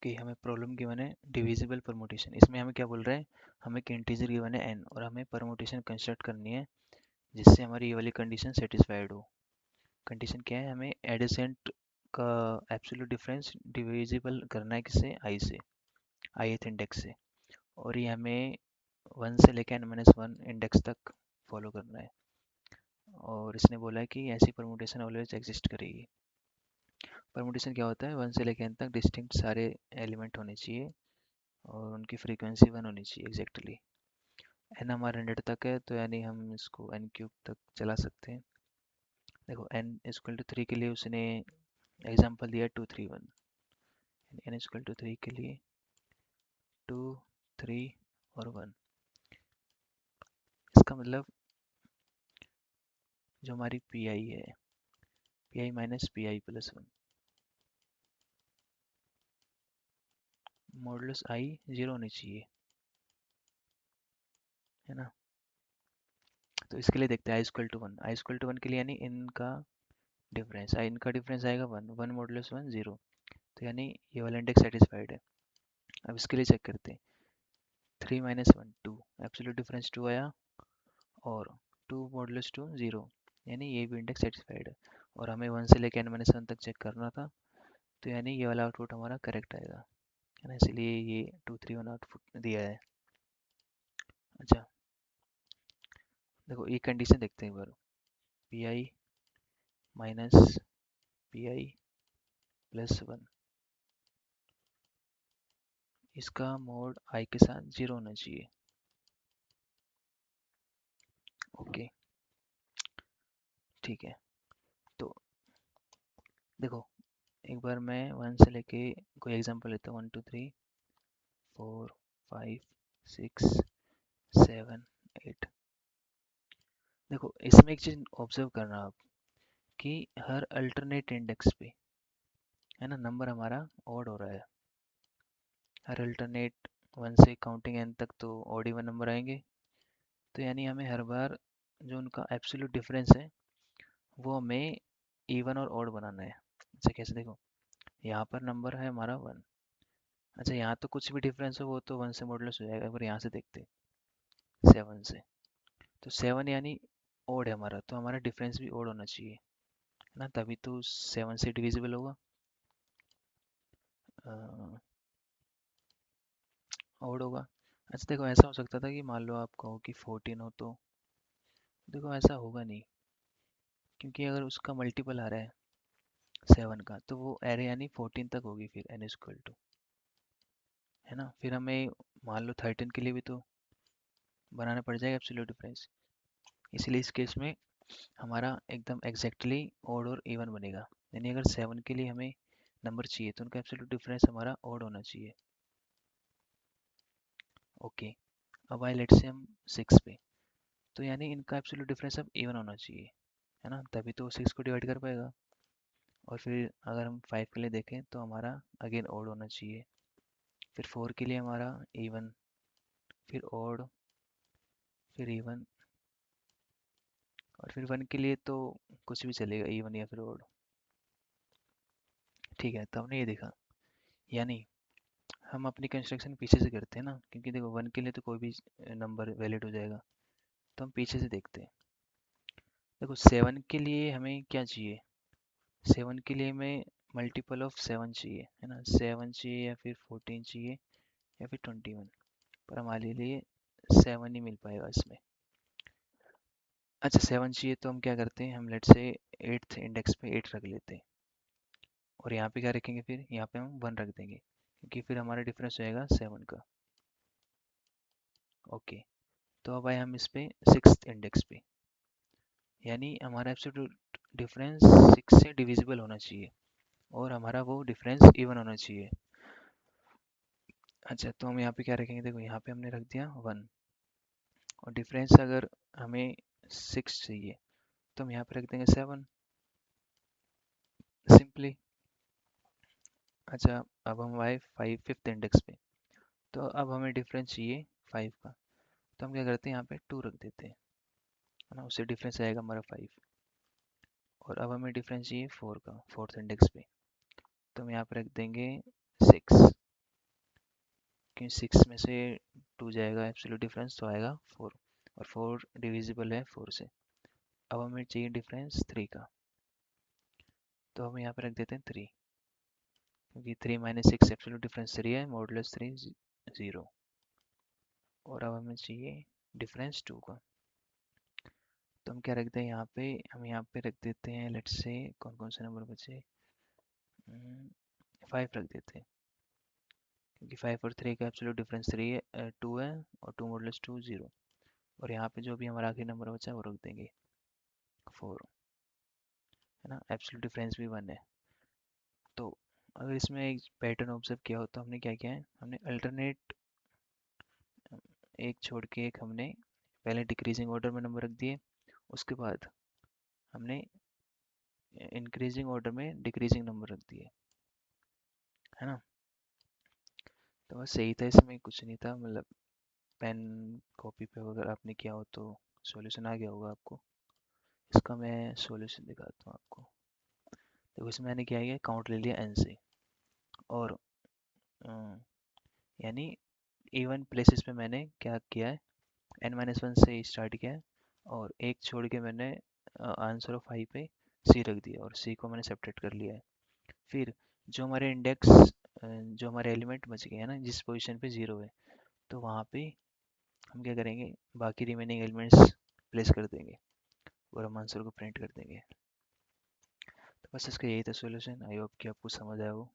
Okay, हमें problem given है divisible permutation. इसमें हमें क्या बोल रहा है, हमें एक इंटीजर गिवन है n और हमें परमुटेशन कंस्ट्रक्ट करनी है जिससे हमारी ये वाली कंडीशन सेटिस्फाइड हो। कंडीशन क्या है, हमें एडिसेंट का एब्सोल्यूट डिफरेंस डिविजिबल करना है किससे, i से, ith इंडेक्स से। और ये हमें 1 से लेकर n-1 इंडेक्स तक फॉलो करना है। और इसने बोला है कि ऐसी परमुटेशन ऑलवेज एग्जिस्ट करेगी। परमुटेशन क्या होता है, 1 से लेकर n तक डिस्टिंक्ट सारे एलिमेंट होने चाहिए और उनकी फ्रीक्वेंसी 1 होनी चाहिए एग्जैक्टली। n हमारा 100 तक है तो यानी हम इसको n क्यूब तक चला सकते हैं। देखो n इक्वल टू 3 के लिए उसने एग्जांपल दिया 2 3 1। n इक्वल टू 3 के लिए 2 3 और 1। इसका मतलब जो हमारी पी आई है, P I minus P I plus 1, modulus I 0 होनी चाहिए, है ना। तो इसके लिए देखते हैं I equal to 1। I equal to 1 के लिए यानी इनका डिफरेंस, आई इनका डिफरेंस आएगा 1, 1 मॉडुलस 1 0। तो यानी ये वाला इंडेक्स सेटिस्फाइड है। अब इसके लिए चेक करते हैं, 3 माइनस 1 2, एब्सोल्यूट डिफरेंस 2 आया और 2 मॉडुलस 2 0, यानी ये भी इंडेक्स सेटिस्फाइड है। और हमें 1 से लेकर n-1 तक चेक करना था, तो यानी ये वाला आउटपुट हमारा करेक्ट आएगा, है ना। इसलिए ये 2 3 1 आउटपुट दिया है। अच्छा, देखो ये कंडीशन देखते हैं एक बार, P I minus P I plus 1, इसका मोड आई के साथ 0 होना चाहिए। ओके, ठीक है। तो देखो एक बार मैं 1 से लेके कोई एग्जांपल लेता हूँ, 1 2 3 4 5 6 7 8। देखो इसमें एक चीज ऑब्जर्व करना आप, कि हर अल्टरनेट इंडेक्स पे, है ना, नंबर हमारा ऑड हो रहा है। हर अल्टरनेट 1 से काउंटिंग n तक तो ऑड इवन नंबर आएंगे। तो यानी हमें हर बार जो उनका एब्सोल्यूट डिफरेंस है वो हमें इवन और ऑड बनाना है। अच्छा कैसे, देखो यहाँ पर नंबर है हमारा 1। अच्छा यहाँ तो कुछ भी डिफरेंस हो वो तो 1 से मॉडुलस हो जाएगा। अगर यहाँ से देखते 7 से, तो 7 यानी ओड है हमारा, तो हमारा डिफरेंस भी ओड होना चाहिए, है ना, तभी तो 7 से डिविजिबल होगा। ओड होगा। अच्छा देखो ऐसा हो सकता था कि मान लो आप कहो कि 14 हो, तो देखो ऐसा होगा नहीं, क्योंकि अगर उसका मल्टीपल आ रहा है 7 का तो वो एरे यानी 14 तक होगी फिर n इक्वल टू, है ना। फिर हमें मान लो 13 के लिए भी तो बनाना पड़ जाएगा एब्सोल्यूट डिफरेंस। इसलिए इस केस में हमारा एकदम एग्जैक्टली ओड और इवन बनेगा। यानी अगर 7 के लिए हमें नंबर चाहिए तो उनका एब्सोल्यूट डिफरेंस हमारा ओड होना चाहिए। ओके, अब आए लेट्स से हम 6 पे, तो यानी इनका एब्सोल्यूट डिफरेंस अब इवन होना चाहिए, है ना, तभी तो 6 को डिवाइड कर पाएगा। और फिर अगर हम 5 के लिए देखें तो हमारा अगेन ओड होना चाहिए। फिर 4 के लिए हमारा इवन, फिर ओड, फिर इवन, और फिर 1 के लिए तो कुछ भी चलेगा, इवन या फिर ओड। ठीक है, तो हमने ये देखा, यानी हम अपनी कंस्ट्रक्शन पीछे से करते हैं ना, क्योंकि देखो 1 के लिए तो कोई भी नंबर वैलिड हो जाएगा, तो हम पीछे से देखते हैं। देखो 7 के लिए हमें क्या चाहिए, 7 के लिए हमें मल्टीपल ऑफ 7 चाहिए, है ना, 7 चाहिए या फिर 14 चाहिए या फिर 21। पर हमारे लिए 7 ही मिल पाएगा इसमें। अच्छा 7 चाहिए तो हम क्या करते हैं, हम लेट से 8th इंडेक्स पे 8 रख लेते हैं, और यहाँ पे क्या रखेंगे, फिर यहाँ पे हम 1 रख देंगे, क्योंकि फिर हमारा डिफरेंस हो जाएगा 7 का। ओके, तो अब आए हम इस पे 6th इंडेक्स पे, यानी हमारा एब्सोल्यूट डिफरेंस 6 से डिविजिबल होना चाहिए और हमारा वो डिफरेंस इवन होना चाहिए। अच्छा तो हम यहाँ पे क्या रखेंगे, देखो यहाँ पे हमने रख दिया 1, और डिफरेंस अगर हमें 6 चाहिए तो हम यहाँ पे रख देंगे 7 सिंपली। अच्छा अब हम आए 5th इंडेक्स पे, तो अब हमें डिफरेंस चाहिए 5 का, तो हम क्या करते हैं यहाँ पे 2 रख देते हैं, है ना, उससे डिफरेंस आएगा हमारा 5। और अब हमें डिफरेंस चाहिए 4 का 4th इंडेक्स पे, तो हम यहाँ पे रख देंगे 6। क्योंकि 6 में से 2 जाएगा एब्सोल्यूट डिफरेंस तो आएगा 4, और 4 डिविजिबल है 4 से। अब हमें चाहिए डिफरेंस 3 का, तो हम यहाँ पे रख देते हैं 3, क्योंकि 3 माइनस 6 एब्सोल्यूट डिफरेंस 3 है, मॉडुलस 3 0। और अब हमें चाहिए डिफरेंस 2 का, तो हम क्या रखते हैं यहाँ पे, हम यहाँ पे रख देते हैं लेट्स से कौन कौन से नंबर बचे, 5 रख देते हैं, क्योंकि 5 और 3 का एब्सोल्यूट डिफरेंस 3 है 2 है, और 2 मॉडुलस 2 0। और यहाँ पे जो भी हमारा आखिरी नंबर बचा है वो रख देंगे 4, है ना, एब्सोल्यूट डिफरेंस भी 1 है। तो अगर इसमें एक पैटर्न ऑब्जर्व किया हो तो हमने क्या किया है, हमने अल्टरनेट एक छोड़ के एक हमने पहले डिक्रीजिंग ऑर्डर में नंबर रख दिए, उसके बाद हमने इंक्रीजिंग ऑर्डर में डिक्रीजिंग नंबर रख दिए, है ना। तो बस सही था, इसमें कुछ नहीं था, मतलब पेन कॉपी पे अगर आपने किया हो तो सॉल्यूशन आ गया होगा आपको। इसका मैं सॉल्यूशन दिखाता हूँ आपको। तो इसमें मैंने क्या किया, काउंट ले लिया n से, और यानी इवन प्लेसेस पे मैंने क्या किया है, n-1 से स्टार्ट किया है, और एक छोड़ के मैंने आंसर ऑफ 5 पे c रख दिया, और c को मैंने सेपरेट कर लिया है। फिर जो हमारे इंडेक्स, जो हमारे एलिमेंट बच गए हैं ना, जिस पोजीशन पे 0 है, तो वहाँ पे हम क्या करेंगे, बाकी रिमेनिंग एलिमेंट्स प्लेस कर देंगे और हम आंसर को प्रिंट कर देंगे। तो बस इसका यही था सॉल्यूशन। आई होप कि आपको समझ आया हो।